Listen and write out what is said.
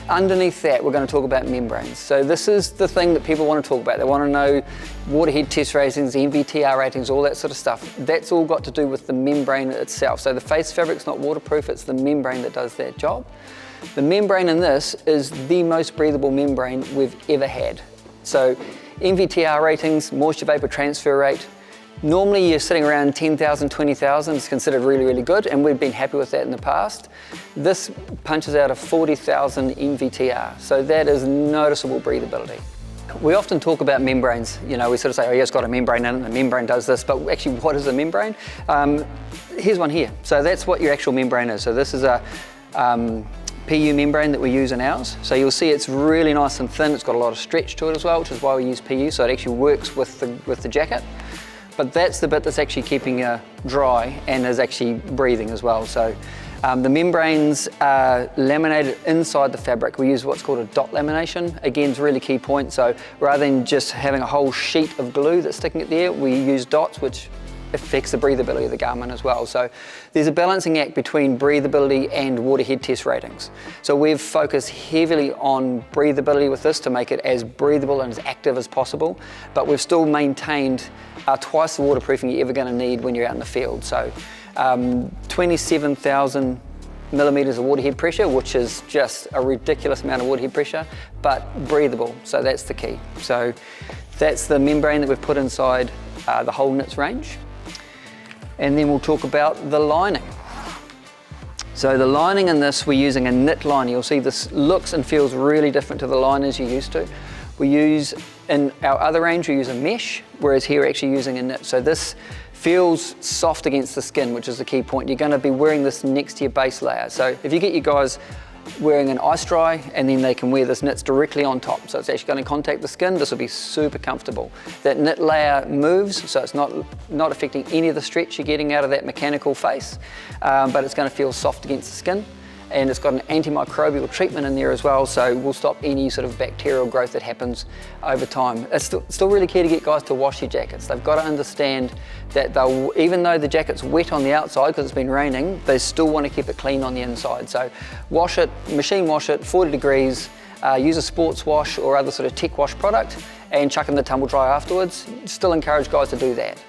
Underneath that, we're going to talk about membranes. So this is the thing that people want to talk about. They want to know waterhead test ratings, NVTR ratings, all that sort of stuff. That's all got to do with the membrane itself. So the face fabric's not waterproof, it's the membrane that does that job. The membrane in this is the most breathable membrane we've ever had. So NVTR ratings, moisture vapor transfer rate, normally you're sitting around 10,000, 20,000, it's considered really, really good, and we've been happy with that in the past. This punches out a 40,000 NVTR, so that is noticeable breathability. We often talk about membranes, you know, we sort of say, oh yeah, it's got a membrane in it, and the membrane does this, but actually what is a membrane? Here's one here. So that's what your actual membrane is. So this is a PU membrane that we use in ours. So you'll see it's really nice and thin, it's got a lot of stretch to it as well, which is why we use PU, so it actually works with the jacket. But that's the bit that's actually keeping you dry and is actually breathing as well. So the membranes are laminated inside the fabric. We use what's called a dot lamination. Again, it's a really key point. So rather than just having a whole sheet of glue that's sticking it there, we use dots, which affects the breathability of the garment as well. So there's a balancing act between breathability and waterhead test ratings. So we've focused heavily on breathability with this to make it as breathable and as active as possible, but we've still maintained twice the waterproofing you're ever going to need when you're out in the field. So 27,000 millimeters of waterhead pressure, which is just a ridiculous amount of waterhead pressure, but breathable, so that's the key. So that's the membrane that we've put inside the whole NITZ range. And then we'll talk about the lining. So the lining in this, we're using a knit liner. You'll see this looks and feels really different to the liners you're used to. We use, in our other range, we use a mesh, whereas here we're actually using a knit. So this feels soft against the skin, which is the key point. You're going to be wearing this next to your base layer. So if you get you guys wearing an ice dry, and then they can wear this knits directly on top, so it's actually going to contact the skin, this will be super comfortable. That knit layer moves, so it's not affecting any of the stretch you're getting out of that mechanical face, but it's going to feel soft against the skin, and it's got an antimicrobial treatment in there as well, so we'll stop any sort of bacterial growth that happens over time. It's still really key to get guys to wash your jackets. They've got to understand that even though the jacket's wet on the outside because it's been raining, they still want to keep it clean on the inside. So wash it, machine wash it, 40 degrees, use a sports wash or other sort of tech wash product, and chuck in the tumble dryer afterwards. Still encourage guys to do that.